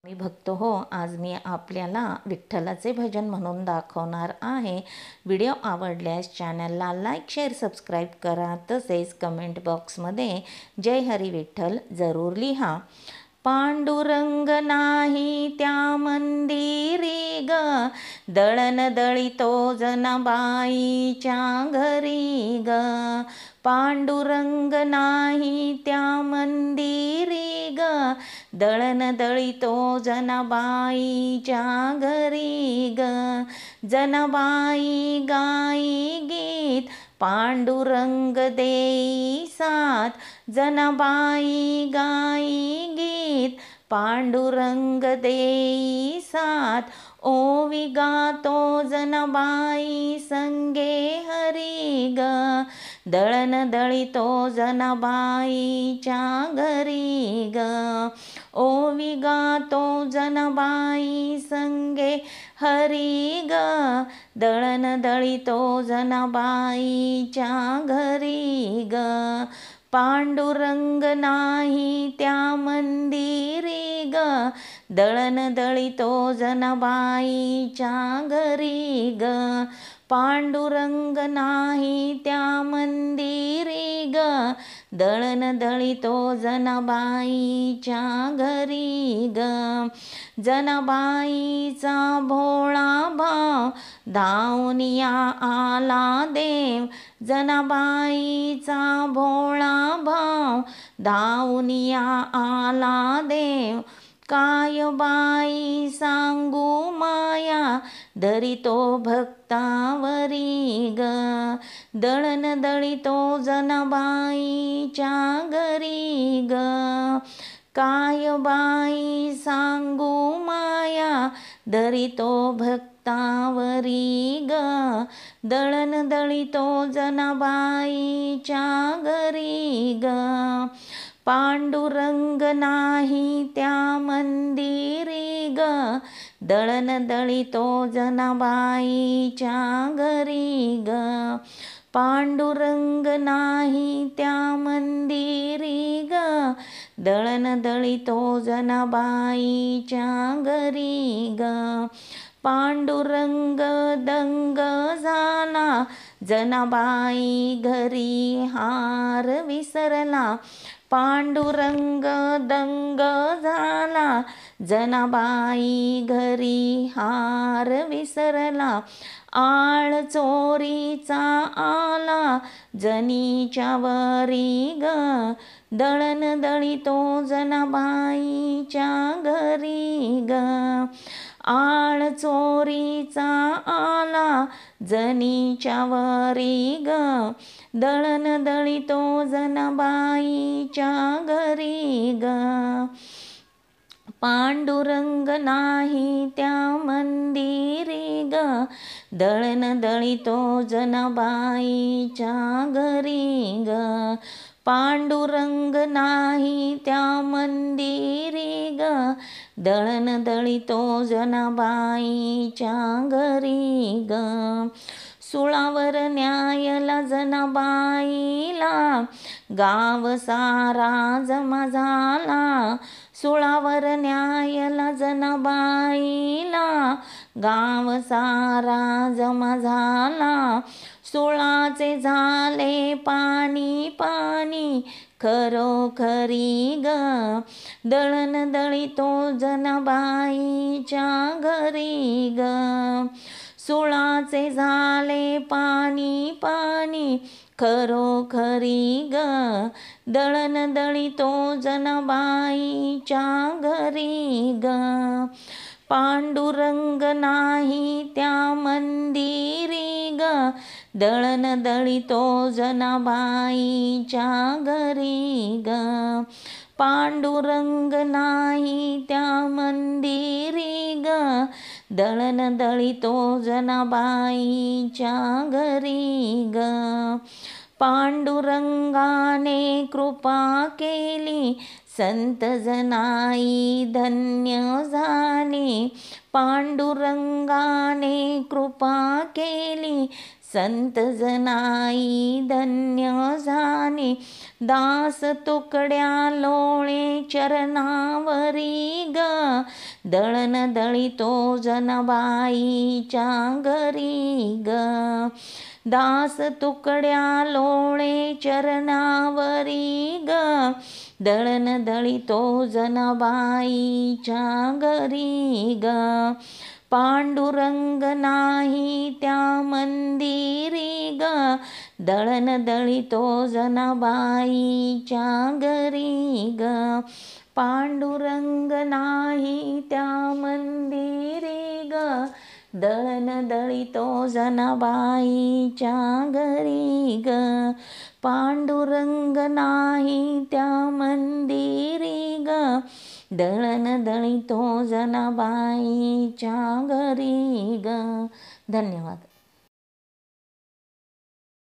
मी भक्त हो, आज मी आपल्याला विठ्ठलाचे भजन म्हणून दाखवणार आहे। व्हिडिओ आवडल्यास चॅनलला लाईक शेअर सबस्क्राईब करा, तसेच कमेंट बॉक्समध्ये जय हरी विठ्ठल जरूर लिहा। पांडुरंग नाही त्या मंदिरी ग, दळण दळीतो जनाबाईच्या घरी ग। पांडुरंग नाही त्या मंदिरी ग, दळण दळीतो जनाबाईच्या घरी ग। जनाबाई गाई गीत पांडुरंग देई साथ, जनाबाई गाई गीत पांडुरंग देई साथ। ओवी गातो जनाबाई संगे हरी ग, दळण दळीतो जनाबाईच्या घरी ग। ओवी गातो जनाबाई संगे हरी ग, दळण दळीतो जनाबाईच्या घरी ग। पांडुरंग नाही त्या मंदिरी ग, दळण दळीतो जनाबाईच्या घरी ग। पांडुरंग नाही त्या मंदिरी ग, दळण दळीतो जनाबाईच्या घरी ग। जनाबाईचा भोळा भाव धावूनिया आला देव, जनाबाईचा भोळा भाव धावूनिया आला देव। काय बाई सांगू माया धरितो भक्तावरी ग, दळण दळीतो जनाबाईच्या घरी ग। काय बाई सांगू माया धरितो भक्तावरी ग, दळण दळीतो जनाबाईच्या घरी ग। पांडुरंग नाही त्या मंदिरी ग, दळण दळीतो जनाबाईच्या घरी ग। पांडुरंग नाही त्या मंदिरी ग, दळण दळीतो जनाबाईच्या घरी ग। पांडुरंग दंग झाला जनाबाई घरी हार विसरला, पांडुरंग दंग झाला जनाबाई घरी हार विसरला। आळ चोरीचा आला जनीच्या वरी ग, दळण दळीतो जनाबाईच्या घरी ग। आळ चोरीचा आला जनीच्या वरी ग, दळण दळीतो जनाबाईच्या घरी ग। पांडुरंग नाही त्या मंदिरी ग, दळण दळीतो जनाबाईच्या घरी ग। पांडुरंग नाही त्या मंदिरी ग, दळण दळीतो जनाबाईच्या घरी ग। सुळावर न्यायला जनाबाईला गाव सारा जमा झाला, सुळावर न्यायला जनाबाईला गाव सारा जमा झाला। सुळाचे झाले पाणी पाणी खरोखरी ग, दळण दळीतो जनाबाईच्या घरी ग। सुळाचे झाले पाणी पाणी खरोखरी ग, दळण दळीतो जनाबाईच्या घरी ग। पांडुरंग नाही त्या मंदिरी ग, दळण दळीतो जनाबाईच्या घरी ग। पांडुरंग नाही त्या मंदिरी ग, दळण दळीतो जनाबाईच्या घरी ग। पांडुरंगाने कृपा केली संत जनाई धन्य झाली, पांडुरंगाने कृपा केली संत जनाई धन्य झाले, दास तुकड्या लोळे चरणावरी ग, दळण दळीतो जनाबाईच्या घरी ग, दास तुकड्या लोळे चरणावरी ग, दळण दळीतो जनाबाईच्या घरी ग, पांडुरंग नाही त्या मंदिरी ग, दळण दळीतो जनाबाईच्या घरी ग, पांडुरंग नाही त्या मंदिरी ग, दळण दळीतो जनाबाईच्या घरी ग, पांडुरंग नाही त्या मंदिरी ग, दळण दळीतो जनाबाईच्या घरी ग. धन्यवाद.